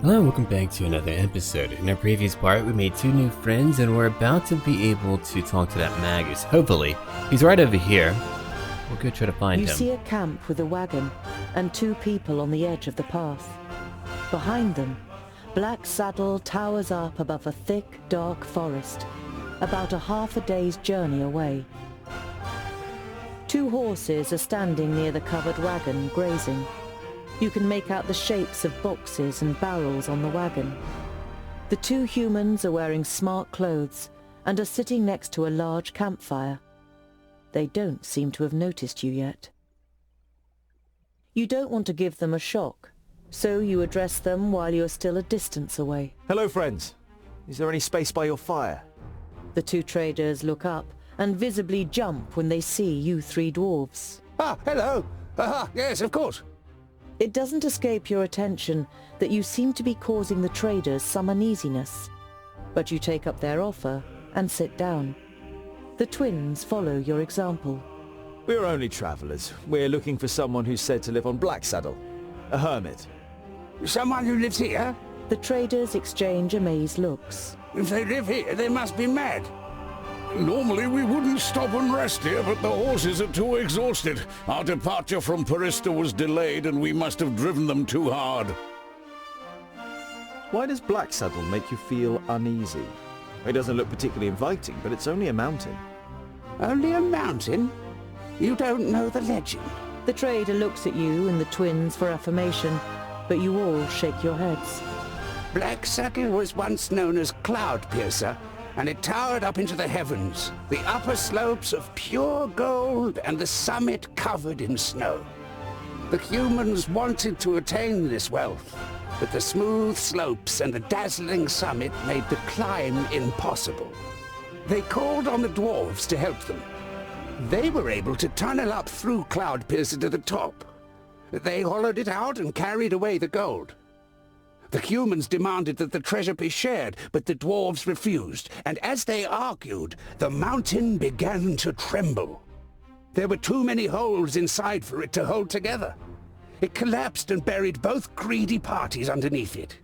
Hello and welcome back to another episode. In our previous part, we made 2 new friends and we're about to be able to talk to that Magus. Hopefully. He's right over here. We'll go try to find him. You see a camp with a wagon and 2 people on the edge of the path. Behind them, Black Saddle towers up above a thick, dark forest, about a half a day's journey away. 2 horses are standing near the covered wagon, grazing. You can make out the shapes of boxes and barrels on the wagon. The 2 humans are wearing smart clothes and are sitting next to a large campfire. They don't seem to have noticed you yet. You don't want to give them a shock, so you address them while you're still a distance away. Hello, friends. Is there any space by your fire? The 2 traders look up and visibly jump when they see you 3 dwarves. Ah, hello. Yes, of course. It doesn't escape your attention that you seem to be causing the traders some uneasiness, but you take up their offer and sit down. The twins follow your example. We're only travellers. We're looking for someone who's said to live on Black Saddle. A hermit. Someone who lives here? The traders exchange amazed looks. If they live here, they must be mad. Normally we wouldn't stop and rest here, but the horses are too exhausted. Our departure from Parista was delayed and we must have driven them too hard. Why does Black Saddle make you feel uneasy? It doesn't look particularly inviting, but it's only a mountain. Only a mountain? You don't know the legend. The trader looks at you and the twins for affirmation, but you all shake your heads. Black Saddle was once known as Cloud Piercer, and it towered up into the heavens, the upper slopes of pure gold and the summit covered in snow. The humans wanted to attain this wealth, but the smooth slopes and the dazzling summit made the climb impossible. They called on the Dwarves to help them. They were able to tunnel up through Cloud Piercer to the top. They hollowed it out and carried away the gold. The humans demanded that the treasure be shared, but the dwarves refused, and as they argued, the mountain began to tremble. There were too many holes inside for it to hold together. It collapsed and buried both greedy parties underneath it.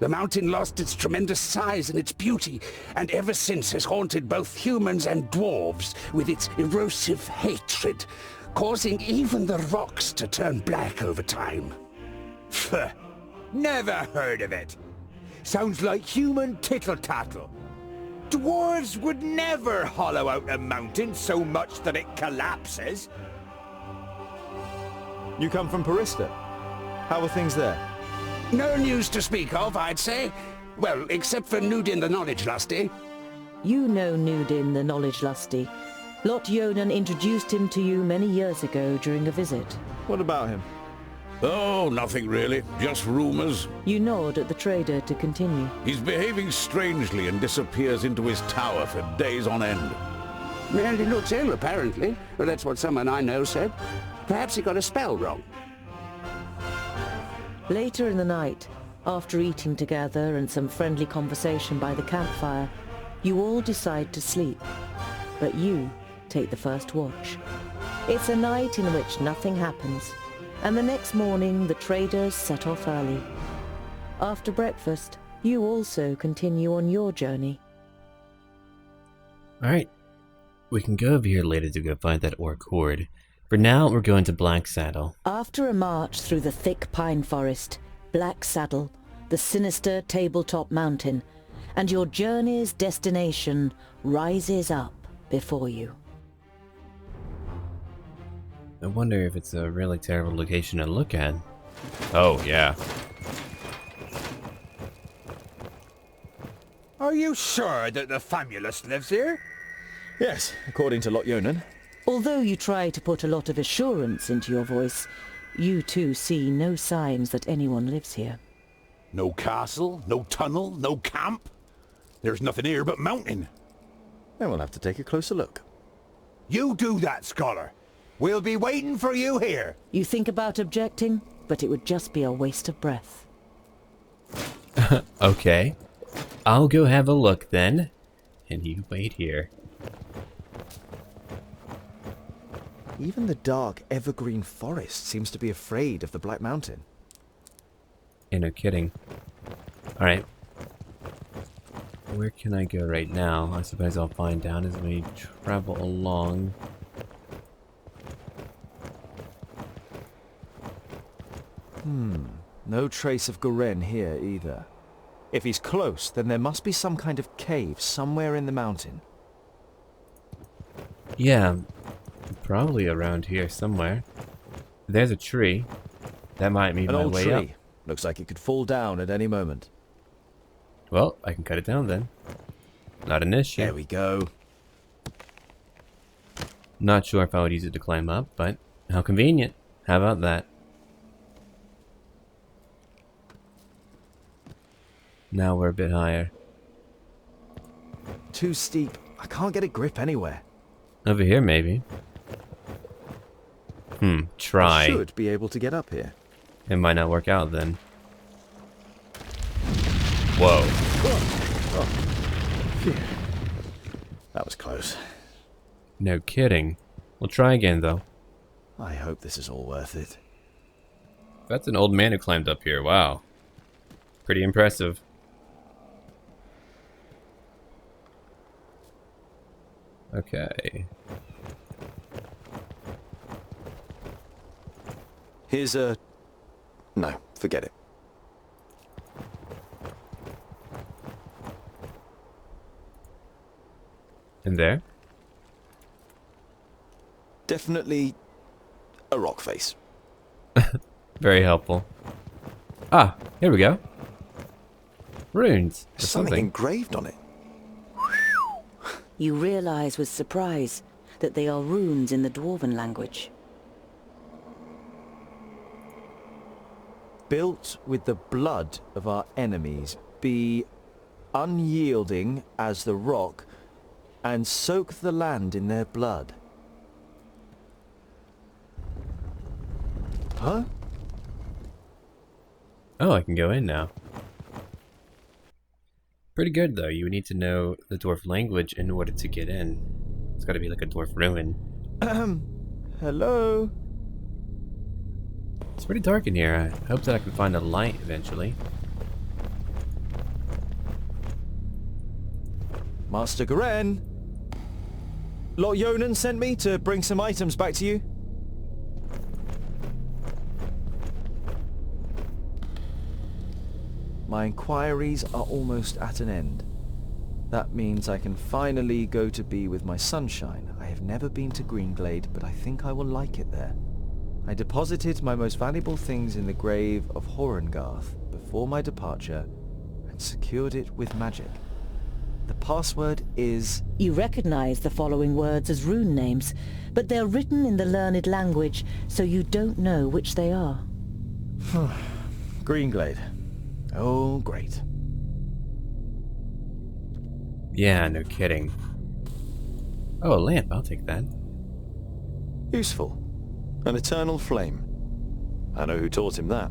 The mountain lost its tremendous size and its beauty, and ever since has haunted both humans and dwarves with its erosive hatred, causing even the rocks to turn black over time. Pfft. Never heard of it. Sounds like human tittle-tattle. Dwarves would never hollow out a mountain so much that it collapses. You come from Parista. How are things there? No news to speak of, I'd say. Well, except for Nudin the Knowledge Lusty. You know Nudin the Knowledge Lusty. Lot Yonan introduced him to you many years ago during a visit. What about him? Oh, nothing really. Just rumors. You nod at the trader to continue. He's behaving strangely and disappears into his tower for days on end. Merely looks ill, apparently. Well, that's what someone I know said. Perhaps he got a spell wrong. Later in the night, after eating together and some friendly conversation by the campfire, you all decide to sleep. But you take the first watch. It's a night in which nothing happens, and the next morning the traders set off early. After breakfast, you also continue on your journey. Alright. We can go over here later to go find that orc horde. For now, we're going to Black Saddle. After a march through the thick pine forest, Black Saddle, the sinister tabletop mountain, and your journey's destination rises up before you. I wonder if it's a really terrible location to look at. Oh, yeah. Are you sure that the Famulus lives here? Yes, according to Lot Yonan. Although you try to put a lot of assurance into your voice, you too see no signs that anyone lives here. No castle, no tunnel, no camp. There's nothing here but mountain. Then we'll have to take a closer look. You do that, scholar. We'll be waiting for you here. You think about objecting, but it would just be a waste of breath. Okay. I'll go have a look then. And you wait here. Even the dark, evergreen forest seems to be afraid of the Black Mountain. Yeah, no kidding. Alright. Where can I go right now? I suppose I'll find out as we travel along. No trace of Garen here either. If he's close, then there must be some kind of cave somewhere in the mountain. Yeah, probably around here somewhere. There's a tree. That might be An my old way tree. up. Looks like it could fall down at any moment. Well, I can cut it down then. Not an issue. There we go. Not sure if I would use it to climb up, but how convenient. How about that? Now we're a bit higher. Too steep. I can't get a grip anywhere. Over here, maybe. I Try. should be able to get up here. It might not work out then. Whoa. Phew. That was close. No kidding. We'll try again, though. I hope this is all worth it. That's an old man who climbed up here. Wow. Pretty impressive. Okay. Here's a... No, forget it. And there? Definitely a rock face. Very helpful. Ah, here we go. Runes. Or There's something something. engraved on it. You realize with surprise that they are runes in the Dwarven language. Built with the blood of our enemies, be unyielding as the rock, and soak the land in their blood. Huh? Oh, I can go in now. Pretty good, though. You would need to know the dwarf language in order to get in. It's gotta be like a dwarf ruin. Hello? It's pretty dark in here. I hope that I can find a light eventually. Master Garen? Lot Yonan sent me to bring some items back to you. My inquiries are almost at an end. That means I can finally go to be with my sunshine. I have never been to Greenglade, but I think I will like it there. I deposited my most valuable things in the grave of Horengarth before my departure and secured it with magic. The password is... You recognize the following words as rune names, but they're written in the learned language, so you don't know which they are. Greenglade. Oh, great. Yeah, no kidding. Oh, a lamp. I'll take that. Useful. An eternal flame. I know who taught him that.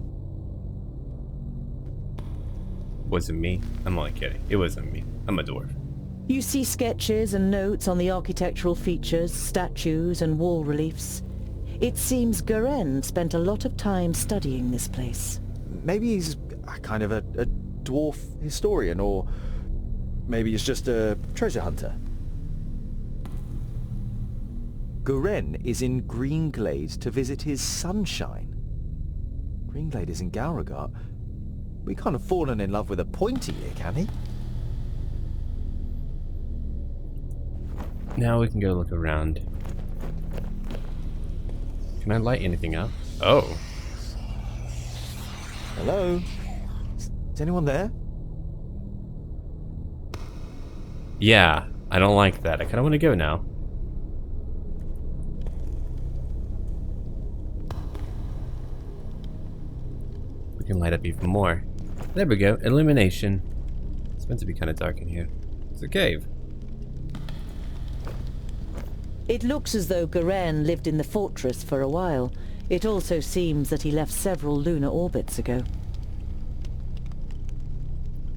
Wasn't me. I'm only kidding. It wasn't me. I'm a dwarf. You see sketches and notes on the architectural features, statues and wall reliefs. It seems Garen spent a lot of time studying this place. Maybe he's kind of a dwarf historian, or maybe he's just a treasure hunter. Garen is in Greenglade to visit his sunshine. Greenglade is in Gauragart. We can't have fallen in love with a pointy here, can he? Now we can go look around. Can I light anything up? Oh. Hello? Is anyone there? Yeah, I don't like that. I kind of want to go now. We can light up even more. There we go. Illumination. It's meant to be kind of dark in here. It's a cave. It looks as though Garen lived in the fortress for a while. It also seems that he left several lunar orbits ago.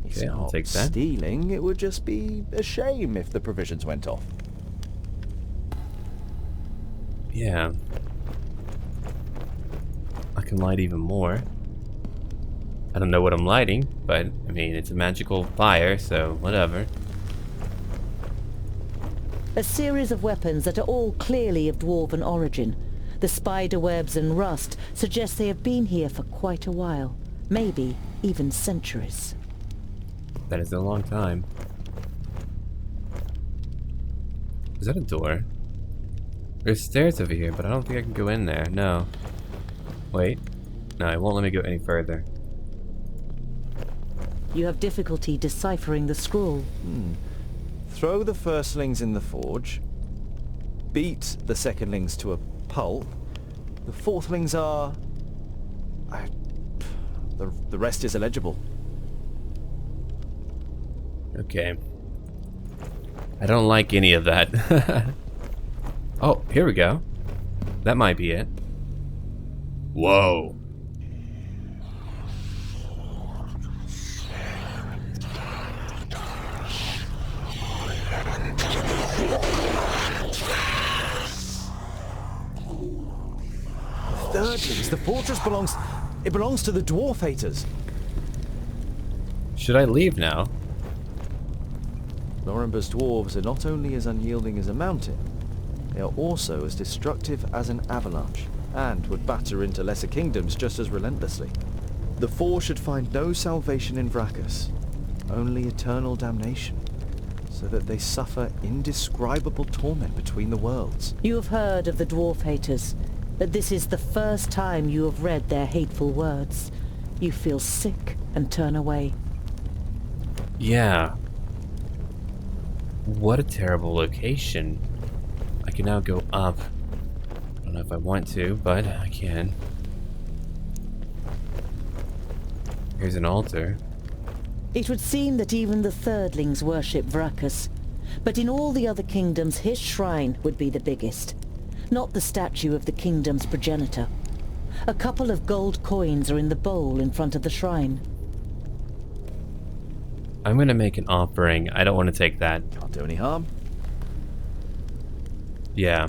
He's Okay, I'll not take that. stealing. It would just be a shame if the provisions went off. Yeah. I can light even more. I don't know what I'm lighting, but I mean, it's a magical fire, so whatever. A series of weapons that are all clearly of dwarven origin. The spider webs and rust suggest they have been here for quite a while. Maybe even centuries. That is a long time. Is that a door? There's stairs over here, but I don't think I can go in there. No. Wait. No, it won't let me go any further. You have difficulty deciphering the scroll. Throw the firstlings in the forge. Beat the secondlings to a pulp. The fourthlings are... The rest is illegible. Okay. I don't like any of that. Oh, here we go. That might be it. Whoa. Thirdlings, the fortress belongs to the Dwarf-Haters. Should I leave now? Norimber's dwarves are not only as unyielding as a mountain, they are also as destructive as an avalanche, and would batter into lesser kingdoms just as relentlessly. The four should find no salvation in Vracus, only eternal damnation, so that they suffer indescribable torment between the worlds. You have heard of the Dwarf-Haters, but this is the first time you have read their hateful words. You feel sick and turn away. Yeah. What a terrible location. I can now go up. I don't know if I want to, but I can. Here's an altar. It would seem that even the Thirdlings worship Vracus, but in all the other kingdoms his shrine would be the biggest, not the statue of the kingdom's progenitor. A couple of gold coins are in the bowl in front of the shrine. I'm gonna make an offering. I don't want to take that. Can't do any harm. Yeah.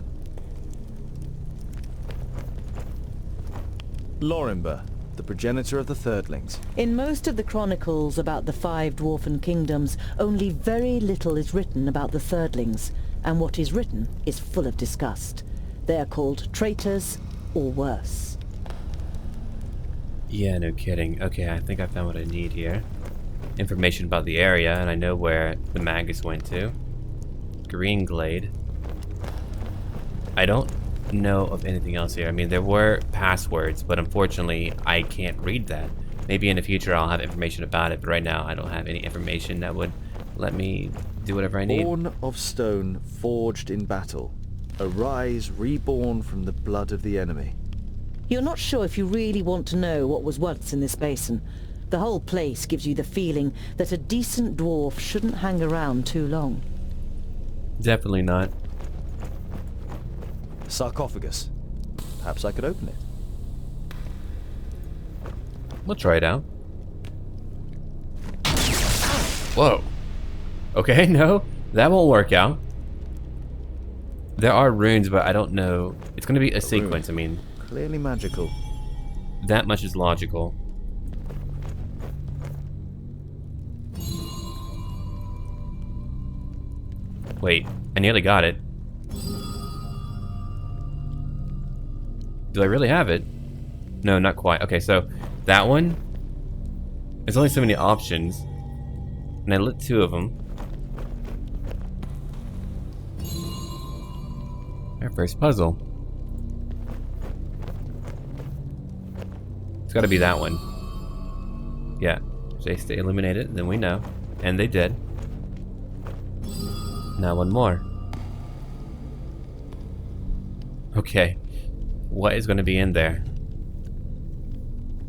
Lorimber, the progenitor of the Thirdlings. In most of the chronicles about the 5 dwarfen kingdoms, only very little is written about the Thirdlings, and what is written is full of disgust. They are called traitors, or worse. Yeah, no kidding. Okay, I think I found what I need here. Information about the area, and I know where the Magus went to. Green Glade. I don't know of anything else here. I mean, there were passwords, but unfortunately, I can't read that. Maybe in the future I'll have information about it, but right now I don't have any information that would let me do whatever I need. Born of stone, forged in battle. Arise, reborn from the blood of the enemy. You're not sure if you really want to know what was once in this basin. The whole place gives you the feeling that a decent dwarf shouldn't hang around too long. Definitely not. Sarcophagus. Perhaps I could open it. We'll try it out. Whoa. Okay, no, that won't work out. There are runes, but I don't know. It's going to be a sequence, I mean. Clearly magical. That much is logical. Wait, I nearly got it. Do I really have it? No, not quite. Okay, so that one, there's only so many options, and I lit 2 of them. Our first puzzle. It's got to be that one. Yeah, if they stay illuminated, then we know, and they did. Now one more. Okay, what is going to be in there?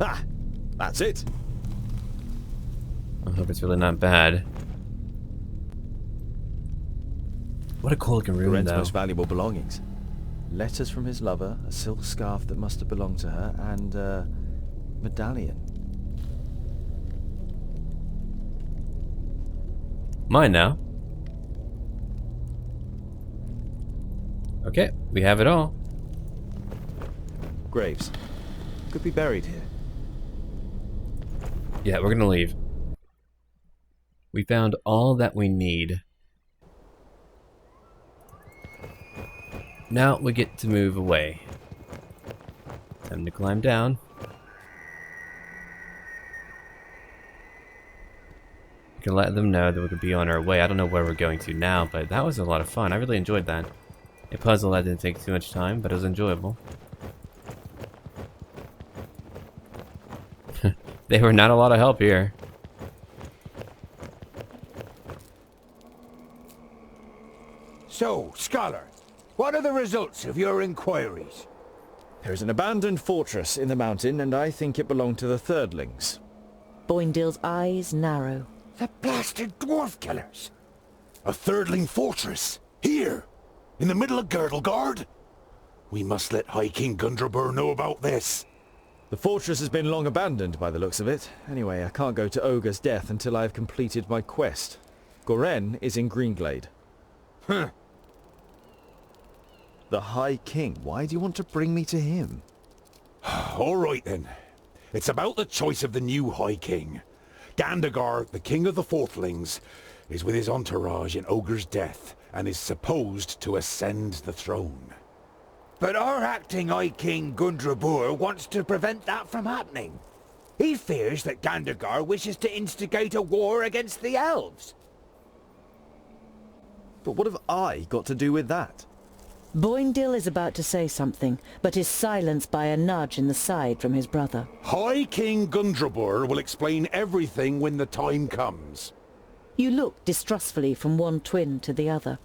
Ah, that's it. I hope it's really not bad. What a cool looking room, Ren's though. most valuable belongings. Letters from his lover, a silk scarf that must have belonged to her, and a medallion. Mine now. Okay, we have it all. Graves. Could be buried here. Yeah, we're gonna leave. We found all that we need. Now we get to move away. Time to climb down. We can let them know that we could be on our way. I don't know where we're going to now, but that was a lot of fun. I really enjoyed that. A puzzle that didn't take too much time, but it was enjoyable. They were not a lot of help here. So, Scholar, what are the results of your inquiries? There's an abandoned fortress in the mountain, and I think it belonged to the Thirdlings. Boindale's eyes narrow. The blasted Dwarf-Killers! A Thirdling fortress? Here? In the middle of Girdlegard? We must let High King Gundrabur know about this. The fortress has been long abandoned by the looks of it. Anyway, I can't go to Ogre's death until I've completed my quest. Goren is in Greenglade. Huh. The High King. Why do you want to bring me to him? All right then. It's about the choice of the new High King. Gandagar, the king of the Fourthlings, is with his entourage in Ogre's death and is supposed to ascend the throne. But our acting High King Gundrabur wants to prevent that from happening. He fears that Gandagar wishes to instigate a war against the elves. But what have I got to do with that? Boindale is about to say something, but is silenced by a nudge in the side from his brother. High King Gundrabur will explain everything when the time comes. You look distrustfully from one twin to the other.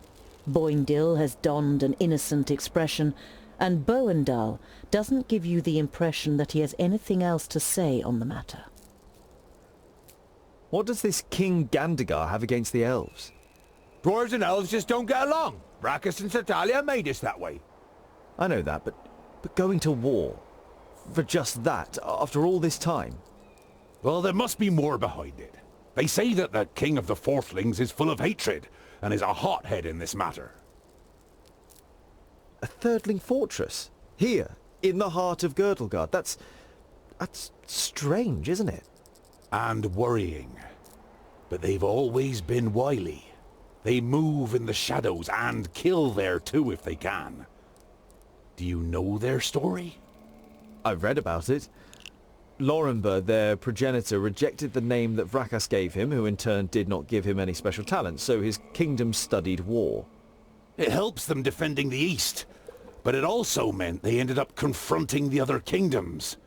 Boindale has donned an innocent expression, and Boindale doesn't give you the impression that he has anything else to say on the matter. What does this King Gandagar have against the elves? Dwarves and elves just don't get along. Brachus and Satalia made us that way. I know that, but going to war for just that after all this time? Well, there must be more behind it. They say that the king of the Fourthlings is full of hatred and is a hothead in this matter. A Thirdling fortress? Here, in the heart of Girdlegard? That's strange, isn't it? And worrying. But they've always been wily. They move in the shadows and kill there too if they can. Do you know their story? I've read about it. Lorenber, their progenitor, rejected the name that Vrachas gave him, who in turn did not give him any special talents, so his kingdom studied war. It helps them defending the East, but it also meant they ended up confronting the other kingdoms.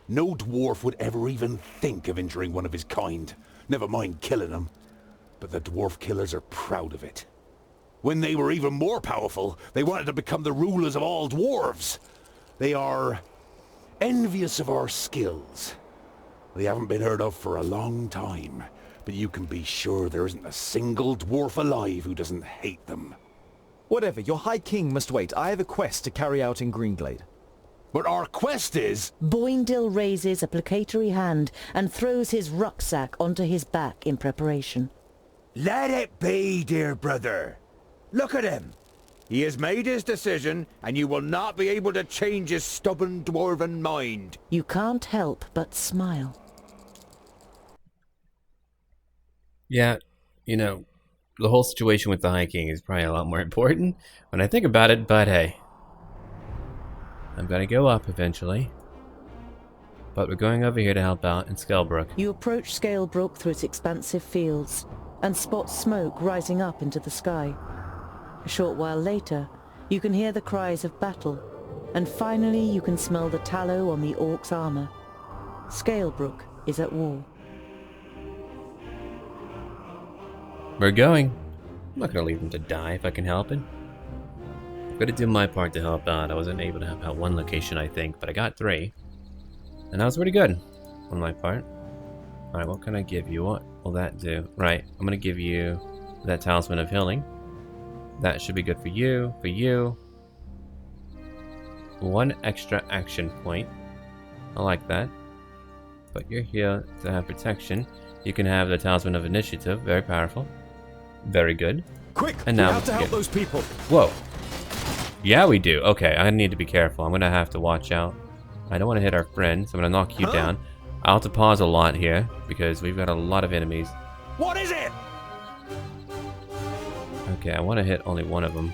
No dwarf would ever even think of injuring one of his kind, never mind killing them. But the Dwarf-Killers are proud of it. When they were even more powerful, they wanted to become the rulers of all dwarves. They are envious of our skills. They haven't been heard of for a long time, but you can be sure there isn't a single dwarf alive who doesn't hate them. Whatever, your High King must wait. I have a quest to carry out in Greenglade. But our quest is... Boindale raises a placatory hand and throws his rucksack onto his back in preparation. Let it be, dear brother. Look at him. He has made his decision, and you will not be able to change his stubborn dwarven mind. You can't help but smile. Yeah, you know, the whole situation with the High King is probably a lot more important when I think about it, but hey. I'm gonna go up eventually. But we're going over here to help out in Skelbrook. You approach Scalebrook through its expansive fields and spot smoke rising up into the sky. A short while later, you can hear the cries of battle, and finally you can smell the tallow on the orc's armor. Scalebrook is at war. We're going. I'm not gonna leave them to die if I can help it. I've got to do my part to help out. I wasn't able to help out one location, I think, but I got 3. And that was pretty good on my part. Alright, what can I give you? What will that do? Right, I'm gonna give you that Talisman of Healing. That should be good for you, for you. 1 extra action point. I like that. But you're here to have protection. You can have the Talisman of Initiative, very powerful. Very good. Quick! And we now have to help those people! Whoa. Yeah, we do. Okay, I need to be careful. I'm gonna have to watch out. I don't want to hit our friend, so I'm gonna knock you down. I'll have to pause a lot here because we've got a lot of enemies. What is it? Okay, I want to hit only one of them.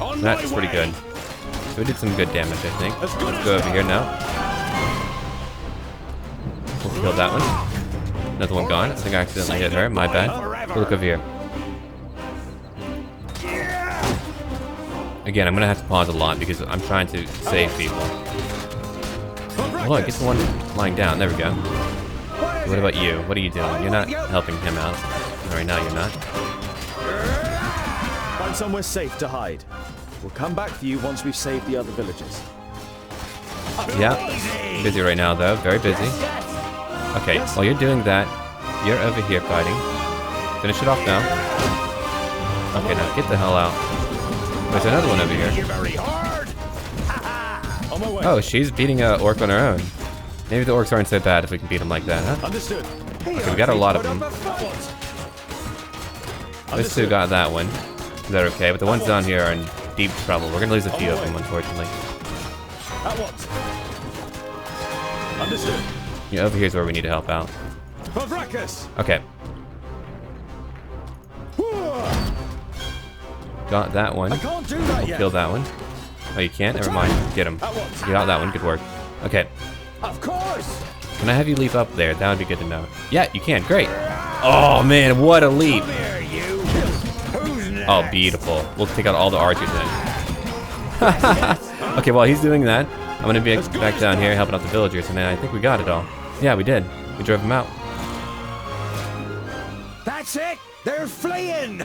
On That's my pretty way. good. So we did some good damage, I think. As good Let's as go over done. here now. We'll kill that one. Another one gone. I think I accidentally hit her. My bad. We'll look over here. Again, I'm gonna have to pause a lot because I'm trying to save people. Oh, look, get the one lying down. There we go. What about you? What are you doing? You're not helping him out. Right now, you're not. Find somewhere safe to hide. We'll come back for you once we've saved the other villagers. Yeah. Busy right now, though. Very busy. Okay, while you're doing that, you're over here fighting. Finish it off now. Okay, now get the hell out. There's another one over here. On my way. Oh, she's beating a orc on her own. Maybe the orcs aren't so bad if we can beat them like that, huh? Understood. Okay, we got a lot of them. Those two got that one. They're okay, but the ones down here are in deep trouble. We're gonna lose a few of them, unfortunately. At once. Understood. Yeah, over here's where we need to help out. Okay. Got that one. I can't do that We'll yet. kill that one. Oh, you can't? Never mind. Get him. You got that one. Good work. Okay. Of course. Can I have you leap up there? That would be good to know. Yeah, you can. Great. Oh, man. What a leap. Here, you. Who's next? Oh, beautiful. We'll take out all the archers then. Okay, while he's doing that, I'm going to be back down here helping out the villagers, and then I think we got it all. Yeah, we did. We drove them out. That's it. They're fleeing.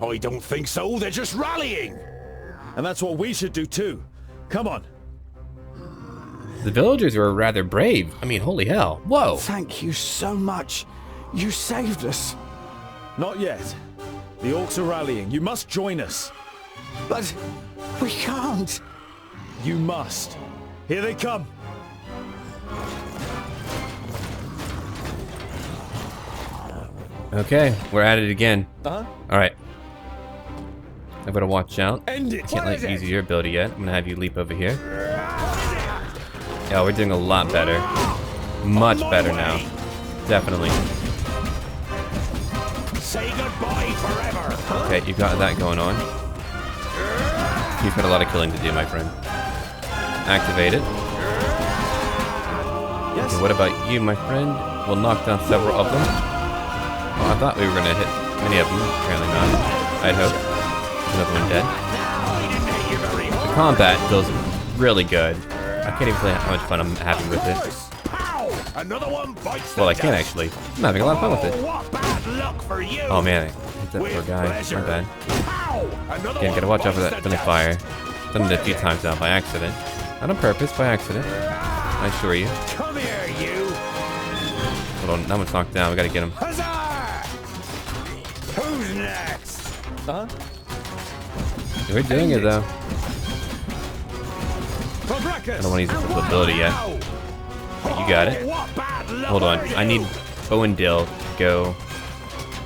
I don't think so. They're just rallying. And that's what we should do too. Come on. The villagers were rather brave. I mean, holy hell. Whoa. Thank you so much. You saved us. Not yet. The orcs are rallying. You must join us. But we can't. You must. Here they come. Okay, we're at it again. Uh-huh. All right. I better watch out. End it. Can't let you use your ability yet. I'm gonna have you leap over here. Yeah, we're doing a lot better. Much better now. Definitely. Say goodbye forever. Okay, you got that going on. You've got a lot of killing to do, my friend. Activate it. Yes. Okay, what about you, my friend? We'll knock down several of them. Oh, I thought we were gonna hit many of them. Apparently not. I'd hope. Another one dead. The combat feels really good. I can't even tell you how much fun I'm having with this. Another one bites. Well, I can actually. I'm having a lot of fun with it. What bad luck for you. Oh man, I hit that poor guy. My bad. Another Again, gotta one watch out for bites that the friendly dust. fire. Done it a few times now by accident. Not on purpose, by accident. I assure you. Come here, you. Hold on, that one's knocked down. We gotta get him. Huzzah! Who's next? Uh-huh. We're doing it though. For I breakfast. don't want to use the full ability yet. Okay, you got it. What bad luck Hold on, for I you. need Bowendill to go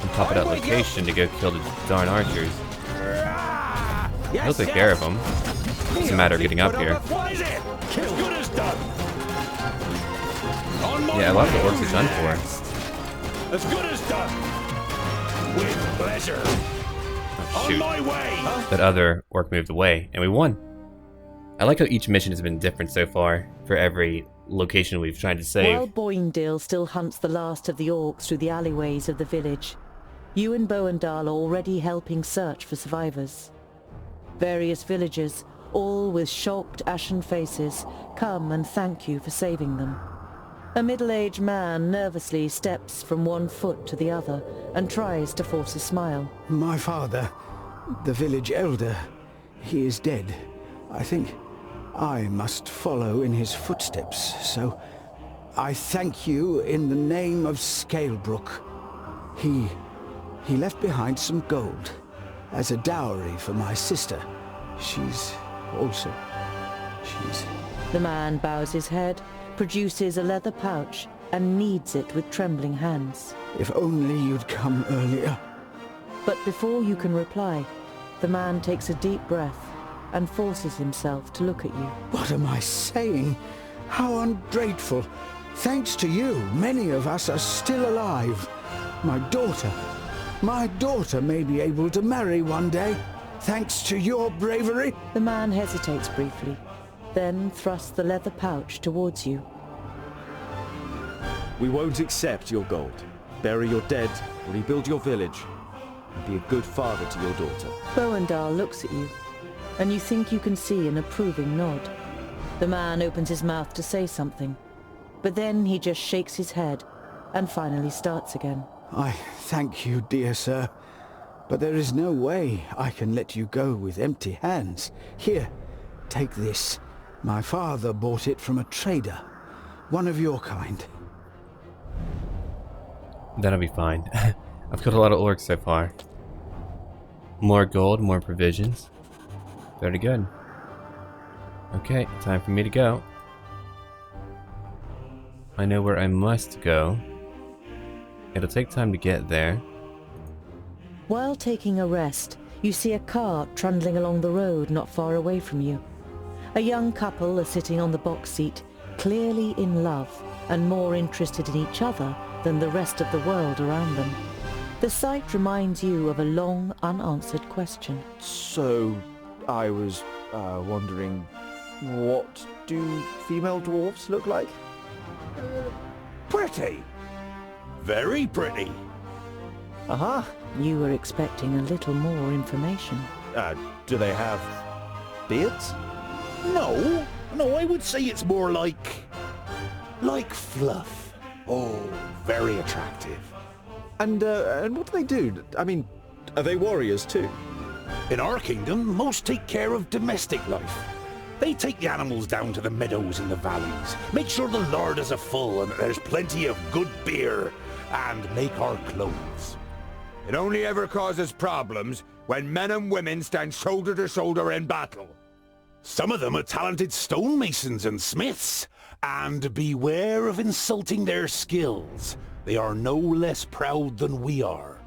on top of that location to go kill the darn archers. He'll take care of them. It's a matter of getting up here. What is it? As good as done. On my Yeah, a lot of the way. orcs are done for. As good as done. With pleasure. Oh, On shoot. my way. That other orc moved away, and we won. I like how each mission has been different so far for every location we've tried to save. While Boindale still hunts the last of the orcs through the alleyways of the village, you and Boendal are already helping search for survivors. Various villagers, all with shocked, ashen faces, come and thank you for saving them. A middle-aged man nervously steps from one foot to the other and tries to force a smile. My father, the village elder, he is dead. I think I must follow in his footsteps, so I thank you in the name of Scalebrook. He left behind some gold as a dowry for my sister. She's... The man bows his head, produces a leather pouch, and kneads it with trembling hands. If only you'd come earlier. But before you can reply, the man takes a deep breath and forces himself to look at you. What am I saying? How ungrateful. Thanks to you, many of us are still alive. My daughter may be able to marry one day, thanks to your bravery. The man hesitates briefly, then thrusts the leather pouch towards you. We won't accept your gold. Bury your dead, rebuild your village, and be a good father to your daughter. Boandar looks at you, and you think you can see an approving nod. The man opens his mouth to say something, but then he just shakes his head and finally starts again. I thank you, dear sir, but there is no way I can let you go with empty hands. Here, take this. My father bought it from a trader, one of your kind. That'll be fine. I've killed a lot of orcs so far. More gold, more provisions. Very good. Okay, time for me to go. I know where I must go. It'll take time to get there. While taking a rest, you see a cart trundling along the road not far away from you. A young couple are sitting on the box seat, clearly in love and more interested in each other than the rest of the world around them. The sight reminds you of a long, unanswered question. So, I was wondering, what do female dwarves look like? Pretty. Very pretty. Uh-huh. You were expecting a little more information. Do they have beards? No, I would say it's more like fluff. Oh, very attractive. And what do they do? I mean, are they warriors too? In our kingdom, most take care of domestic life. They take the animals down to the meadows and the valleys, make sure the larders are full and that there's plenty of good beer, and make our clothes. It only ever causes problems when men and women stand shoulder to shoulder in battle. Some of them are talented stonemasons and smiths, and beware of insulting their skills. They are no less proud than we are.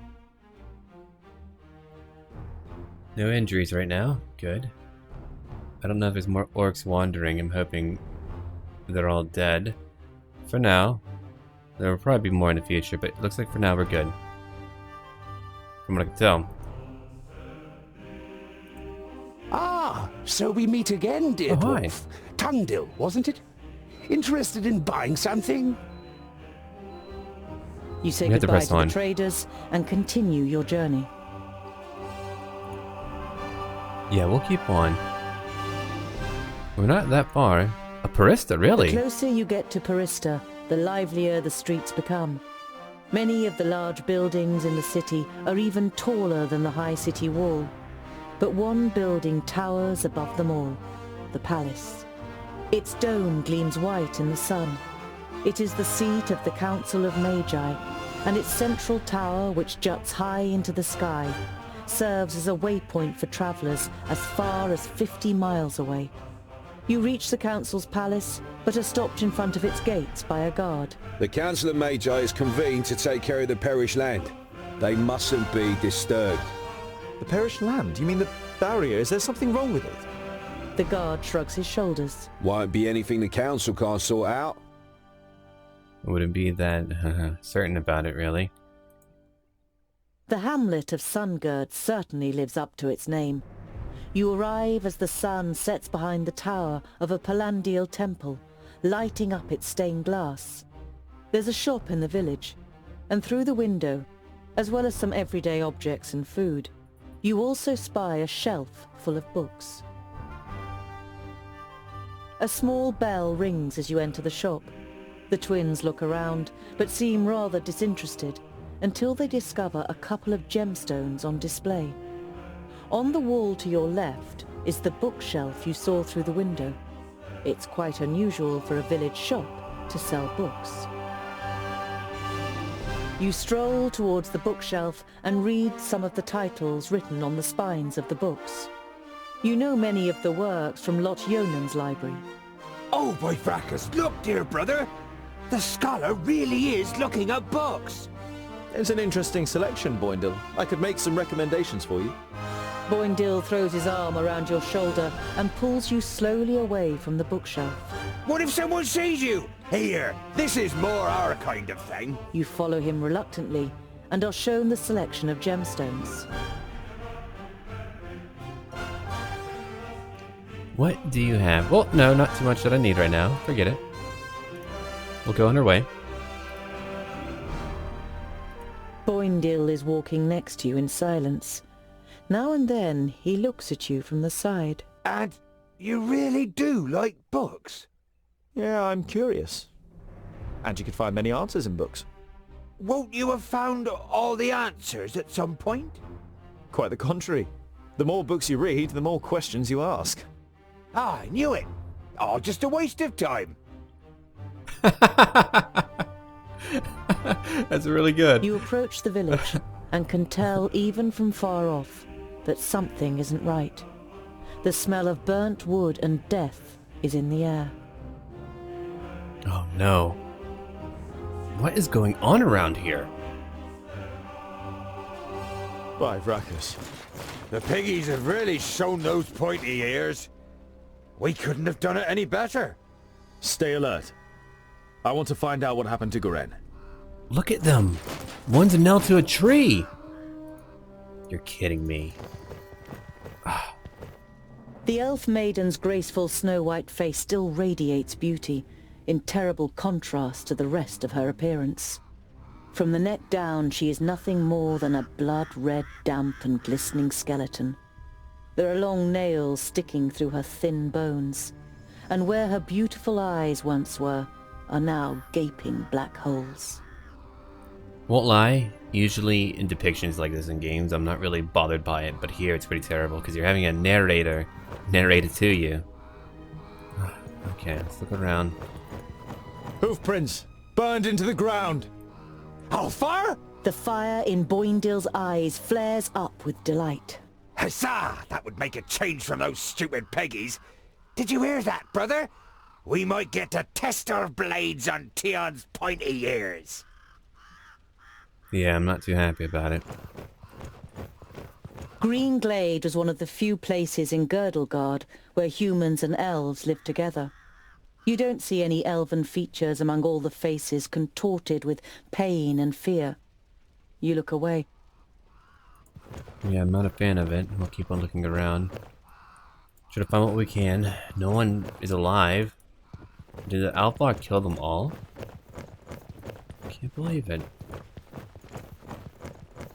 No injuries right now. Good. I don't know if there's more orcs wandering. I'm hoping they're all dead. For now. There will probably be more in the future, but it looks like for now we're good. From what I can tell. Ah, so we meet again, dear hi. dwarf. Tungdil, wasn't it? Interested in buying something? You say You have to goodbye press to the on. traders and continue your journey. Yeah, we'll keep on. We're not that far. A Parista, really? The closer you get to Parista, the livelier the streets become. Many of the large buildings in the city are even taller than the high city wall. But one building towers above them all, the palace. Its dome gleams white in the sun. It is the seat of the Council of Magi, and its central tower, which juts high into the sky, serves as a waypoint for travelers as far as 50 miles away. You reach the Council's palace, but are stopped in front of its gates by a guard. The Council of Magi is convened to take care of the perished land. They mustn't be disturbed. The perished land? You mean the barrier? Is there something wrong with it? The guard shrugs his shoulders. Won't be anything the Council can't sort out. I wouldn't be that certain about it, really. The hamlet of Sungird certainly lives up to its name. You arrive as the sun sets behind the tower of a Palandial temple, lighting up its stained glass. There's a shop in the village, and through the window, as well as some everyday objects and food, you also spy a shelf full of books. A small bell rings as you enter the shop. The twins look around, but seem rather disinterested, until they discover a couple of gemstones on display. On the wall to your left is the bookshelf you saw through the window. It's quite unusual for a village shop to sell books. You stroll towards the bookshelf and read some of the titles written on the spines of the books. You know many of the works from Lot Yonan's library. Oh, by fracas, look, dear brother! The scholar really is looking at books! It's an interesting selection, Boindle. I could make some recommendations for you. Boindil throws his arm around your shoulder and pulls you slowly away from the bookshelf. What if someone sees you? Here, this is more our kind of thing. You follow him reluctantly and are shown the selection of gemstones. What do you have? Well, no, not too much that I need right now. Forget it. We'll go on our way. Boindil is walking next to you in silence. Now and then, he looks at you from the side. And you really do like books? Yeah, I'm curious. And you could find many answers in books. Won't you have found all the answers at some point? Quite the contrary. The more books you read, the more questions you ask. Ah, I knew it. Oh, just a waste of time. That's really good. You approach the village and can tell even from far off that something isn't right. The smell of burnt wood and death is in the air. Oh no. What is going on around here? By Vracus. The piggies have really shown those pointy ears. We couldn't have done it any better. Stay alert. I want to find out what happened to Garen. Look at them. One's nailed to a tree. You're kidding me. The elf maiden's graceful snow-white face still radiates beauty, in terrible contrast to the rest of her appearance. From the neck down, she is nothing more than a blood-red, damp and glistening skeleton. There are long nails sticking through her thin bones, and where her beautiful eyes once were, are now gaping black holes. Won't lie, usually in depictions like this in games, I'm not really bothered by it, but here it's pretty terrible because you're having a narrator narrate it to you. Okay, let's look around. Hoofprints! Burned into the ground! Hellfire? The fire in Boindil's eyes flares up with delight. Huzzah! That would make a change from those stupid piggies. Did you hear that, brother? We might get to test our blades on Tion's pointy ears. Yeah, I'm not too happy about it. Green Glade was one of the few places in Girdlegard where humans and elves live together. You don't see any elven features among all the faces contorted with pain and fear. You look away. Yeah, I'm not a fan of it. We'll keep on looking around. Try to find what we can. No one is alive. Did the Alpha kill them all? Can't believe it.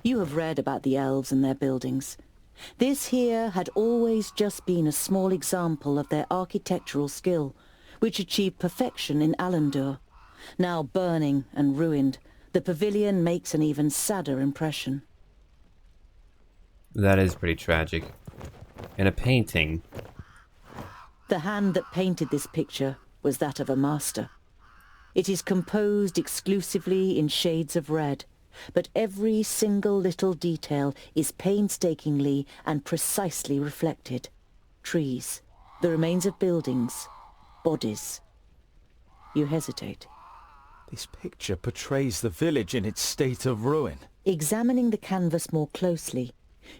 You have read about the elves and their buildings. This here had always just been a small example of their architectural skill, which achieved perfection in Alandur. Now burning and ruined, the pavilion makes an even sadder impression. That is pretty tragic. And a painting. The hand that painted this picture was that of a master. It is composed exclusively in shades of red, but every single little detail is painstakingly and precisely reflected. Trees, the remains of buildings, bodies. You hesitate. This picture portrays the village in its state of ruin. Examining the canvas more closely,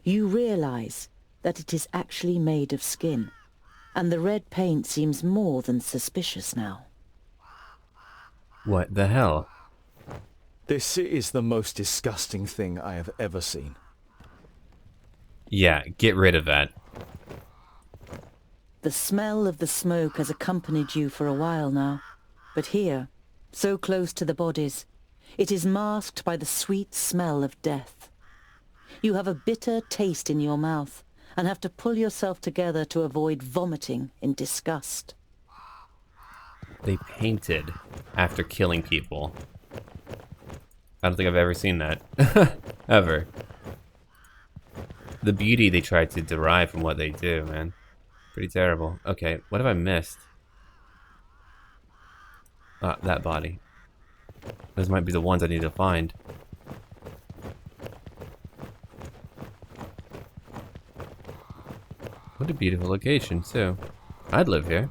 you realize that it is actually made of skin, and the red paint seems more than suspicious now. What the hell? This is the most disgusting thing I have ever seen. Yeah, get rid of that. The smell of the smoke has accompanied you for a while now, but here, so close to the bodies, it is masked by the sweet smell of death. You have a bitter taste in your mouth and have to pull yourself together to avoid vomiting in disgust. They painted after killing people. I don't think I've ever seen that. Ever. The beauty they try to derive from what they do, man. Pretty terrible. Okay, what have I missed? Ah, that body. Those might be the ones I need to find. What a beautiful location, too. I'd live here.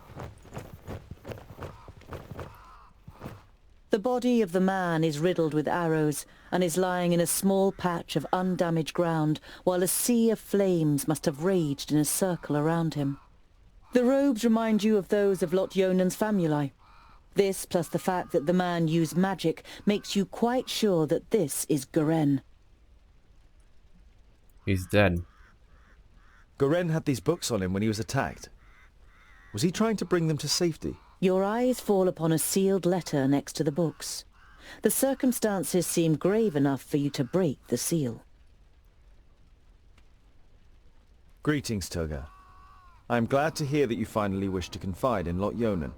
The body of the man is riddled with arrows and is lying in a small patch of undamaged ground while a sea of flames must have raged in a circle around him. The robes remind you of those of Lot-Yonan's famuli. This, plus the fact that the man used magic, makes you quite sure that this is Garen. He's dead. Garen had these books on him when he was attacked. Was he trying to bring them to safety? Your eyes fall upon a sealed letter next to the books. The circumstances seem grave enough for you to break the seal. Greetings, Toga. I am glad to hear that you finally wish to confide in Lot-Yonan.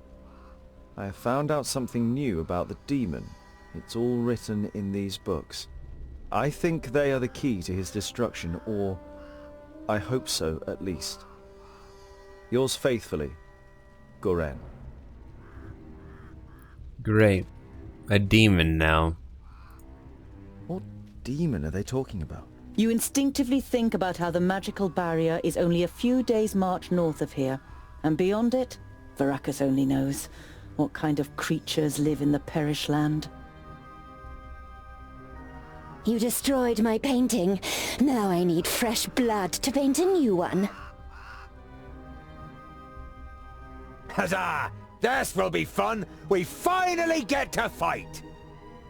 I have found out something new about the demon. It's all written in these books. I think they are the key to his destruction, or I hope so, at least. Yours faithfully, Garen. Great. A demon now. What demon are they talking about? You instinctively think about how the magical barrier is only a few days' march north of here, and beyond it, Varakas only knows what kind of creatures live in the Perish Land. You destroyed my painting. Now I need fresh blood to paint a new one. Huzzah! This will be fun! We finally get to fight!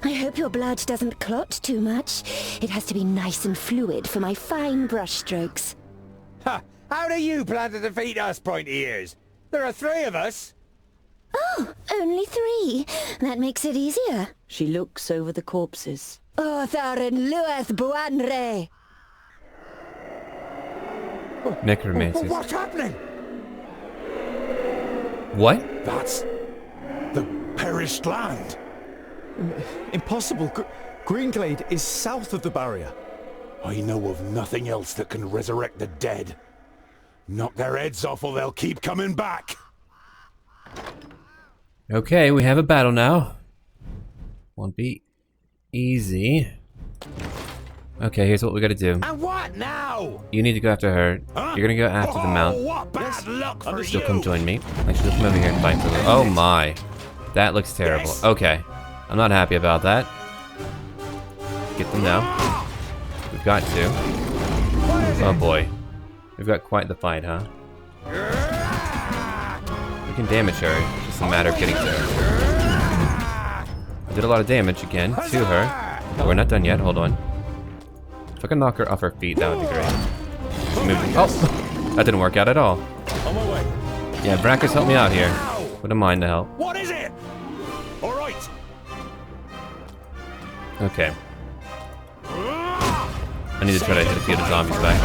I hope your blood doesn't clot too much. It has to be nice and fluid for my fine brushstrokes. Ha! How do you plan to defeat us, pointy ears? There are 3 of us! Oh, only 3. That makes it easier. She looks over the corpses. Otharin Lueth Buanre! Necromancers. What's happening? What? That's the perished land. Impossible! Greenglade is south of the barrier. I know of nothing else that can resurrect the dead. Knock their heads off or they'll keep coming back. Okay, we have a battle now. Won't be easy. Okay, here's what we gotta do. And what now? You need to go after her. Huh? You're gonna go after the mount. What bad luck for She'll you! come join me. Actually, let's come over here and fight for her. Oh my. That looks terrible. Yes. Okay. I'm not happy about that. Get them now. We've got to. Oh boy. We've got quite the fight, huh? We can damage her. It's just a matter of getting to her. I did a lot of damage again to her. But we're not done yet. Hold on. If I can knock her off her feet, that would be great. Oh! That didn't work out at all. On my way. Yeah, Brackers, help me out here. Wouldn't mind the help. What is it? All right. Okay. I need to try to hit a few of the zombies back.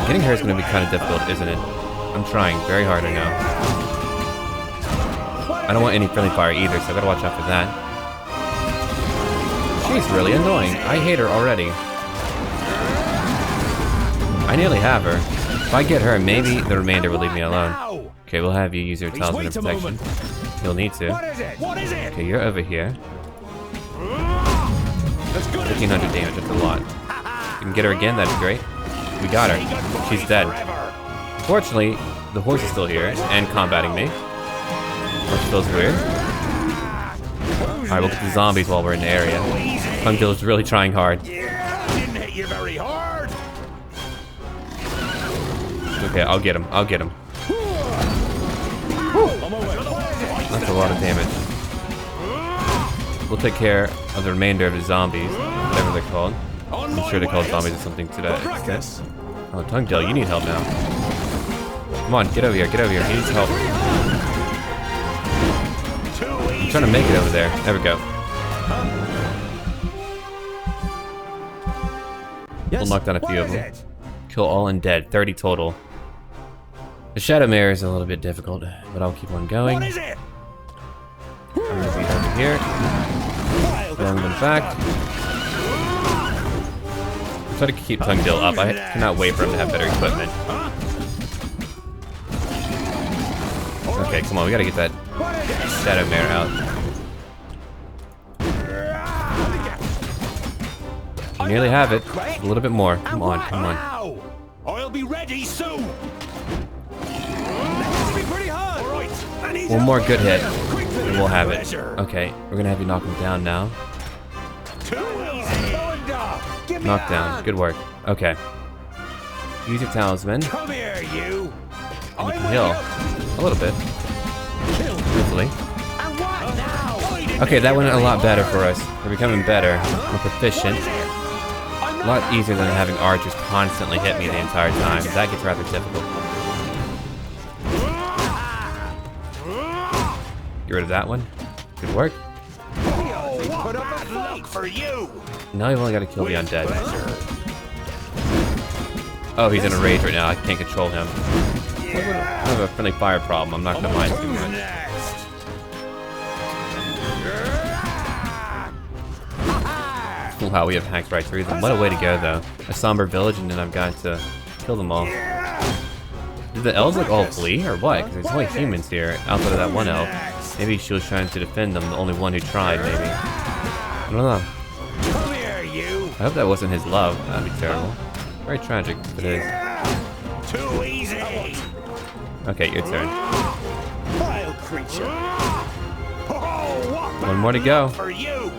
Getting her is going to be kind of difficult, isn't it? I'm trying very hard right now. I don't want any friendly fire either, so I gotta watch out for that. She's really annoying. I hate her already. I nearly have her. If I get her, maybe the remainder will leave me alone. Okay, we'll have you use your talisman of protection. You'll need to. What is it? What is it? Okay, you're over here. 1500 damage, that's a lot. You can get her again, that'd be great. We got her. She's dead. Fortunately, the horse is still here and combating me. Which feels weird. Alright, we'll get the zombies while we're in the area. Tungdill's really trying hard. Yeah, didn't hit you very hard. Okay, I'll get him. I'll get him. That's a lot of damage. We'll take care of the remainder of the zombies, whatever they're called. I'm sure they're called zombies or something to that extent. Oh, Tungdill, you need help now. Come on, get over here, get over here. He needs help. I'm trying to make it over there. There we go. We'll knock down a few of them. Kill all undead, 30 total. The Shadow Mare is a little bit difficult, but I'll keep on going. What is it? I'm gonna be over here. Throwing them back. Try to keep Tungdill up. I cannot wait for him to have better equipment. Okay, come on, we gotta get that Shadow Mare out. You nearly have it. A little bit more. Come on, come on. I'll be ready soon. This will be pretty hard. All right. One more good hit, and we'll have it. Okay, we're gonna have you knock him down now. Knock down. Good work. Okay. Use your talisman. Come here, you. And you can heal a little bit. Hopefully. And what now? Okay, that went a lot better for us. We're becoming better. More proficient. A lot easier than having archers constantly hit me the entire time. That gets rather difficult. Get rid of that one. Good work. Put up a look for you. Now you've only got to kill the undead. Oh, he's in a rage right now. I can't control him. I have a friendly fire problem. I'm not going to mind too much. Wow, we have hacked right through them. What a way to go, though. A somber village, and then I've got to kill them all. Did the elves like all flee, or what? Because there's only humans here, outside of that one elf. Maybe she was trying to defend them, the only one who tried, maybe. I don't know. Come here, you. I hope that wasn't his love. That'd be terrible. Very tragic, if it is. Too easy. Okay, your turn. Vile creature. One more to go. For you.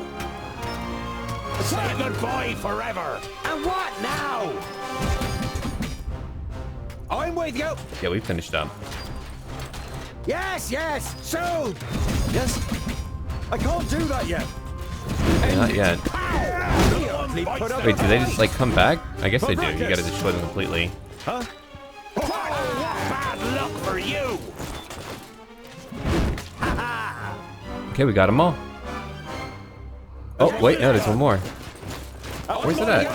Say goodbye forever. And what now? I'm with you. Yeah, we finished up. Yes, yes, soon. Yes. I can't do that yet. Not yet. Wait, do they just like come back? I guess they do. You gotta destroy them completely. Huh? Bad luck for you. Okay, we got them all. Oh, wait, no, there's one more. Where's it at?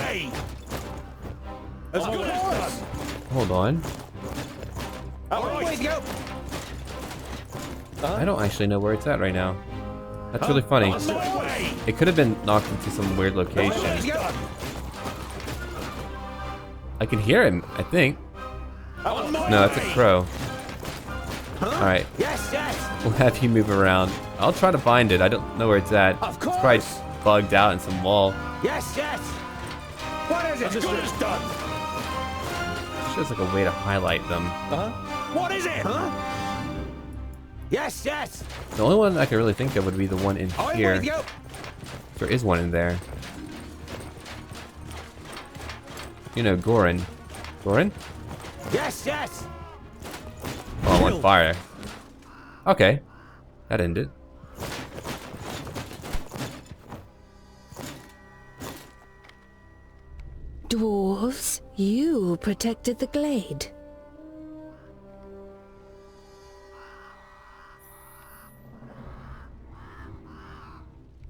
Hold on. I don't actually know where it's at right now. That's really funny. It could have been knocked into some weird location. I can hear him, I think. No, that's a crow. Alright. We'll have you move around. I'll try to find it. I don't know where it's at. It's probably bugged out in some wall. Yes, yes. What is it? As good as done. Shows like a way to highlight them. What is it? Huh? Yes, yes. The only one I can really think of would be the one in here. There is one in there. You know, Gorin. Gorin? Yes, yes. Oh, on fire. Okay. That ended. Dwarves, you protected the glade.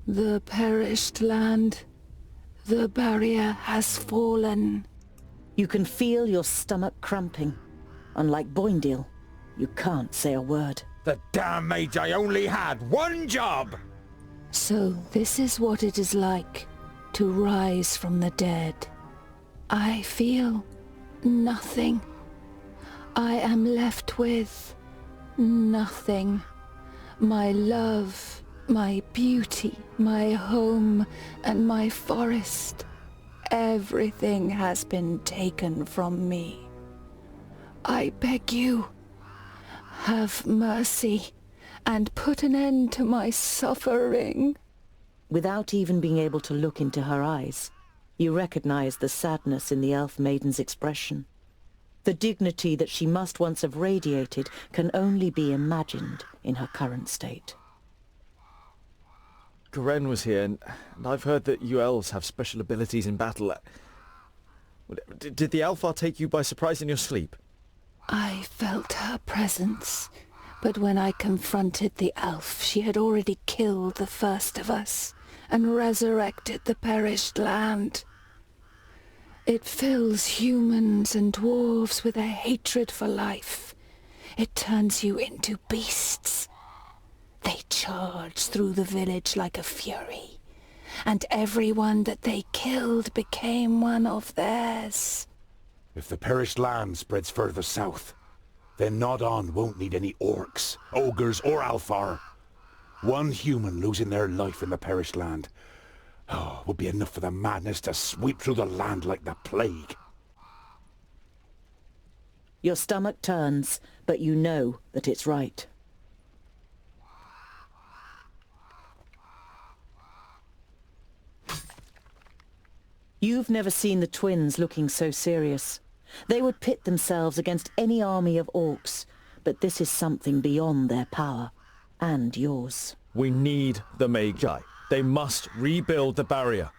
The perished land. The barrier has fallen. You can feel your stomach cramping. Unlike Boindale, you can't say a word. The damn mage, I only had one job! So this is what it is like to rise from the dead. I feel nothing. I am left with nothing. My love, my beauty, my home, and my forest. Everything has been taken from me. I beg you, have mercy and put an end to my suffering. Without even being able to look into her eyes, you recognize the sadness in the elf maiden's expression. The dignity that she must once have radiated can only be imagined in her current state. Garen was here, and I've heard that you elves have special abilities in battle. Did the Alpha take you by surprise in your sleep? I felt her presence, but when I confronted the elf, she had already killed the first of us and resurrected the perished land. It fills humans and dwarves with a hatred for life. It turns you into beasts. They charged through the village like a fury, and everyone that they killed became one of theirs. If the perished land spreads further south, then Nodon won't need any orcs, ogres, or Alfar. One human losing their life in the perished land would be enough for the madness to sweep through the land like the plague. Your stomach turns, but you know that it's right. You've never seen the twins looking so serious. They would pit themselves against any army of orcs, but this is something beyond their power. And yours. We need the Magi. They must rebuild the barrier.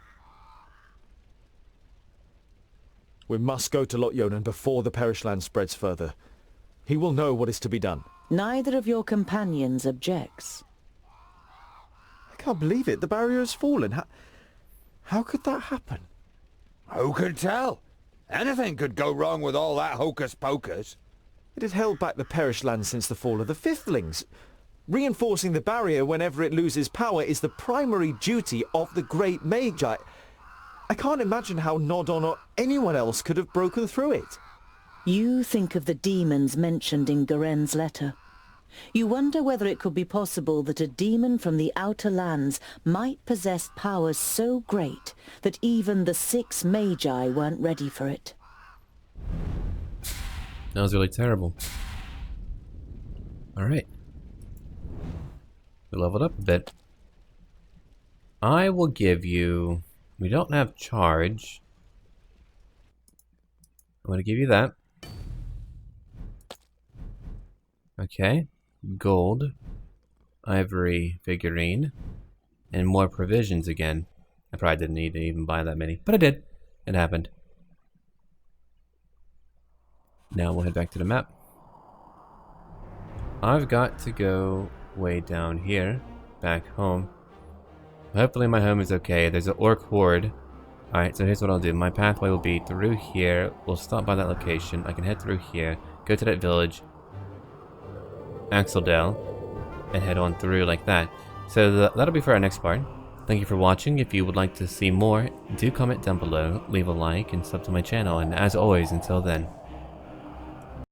We must go to Lot-Yonan before the Perish Land spreads further. He will know what is to be done. Neither of your companions objects. I can't believe it. The barrier has fallen. How could that happen? Who could tell? Anything could go wrong with all that hocus-pocus. It had held back the Perish Land since the fall of the Fifthlings. Reinforcing the barrier whenever it loses power is the primary duty of the Great Magi. I can't imagine how Nodon or anyone else could have broken through it. You think of the demons mentioned in Garen's letter. You wonder whether it could be possible that a demon from the outer lands might possess powers so great that even the 6 Magi weren't ready for it. That was really terrible. Alright. We leveled up a bit. I will give you... We don't have charge. I'm going to give you that. Okay. Gold. Ivory figurine. And more provisions again. I probably didn't need to even buy that many. But I did. It happened. Now we'll head back to the map. I've got to go way down here. Back home. Hopefully my home is okay. There's an orc horde. Alright, so here's what I'll do. My pathway will be through here. We'll stop by that location. I can head through here. Go to that village. Axeldale. And head on through like that. So that'll be for our next part. Thank you for watching. If you would like to see more, do comment down below. Leave a like and sub to my channel. And as always, until then.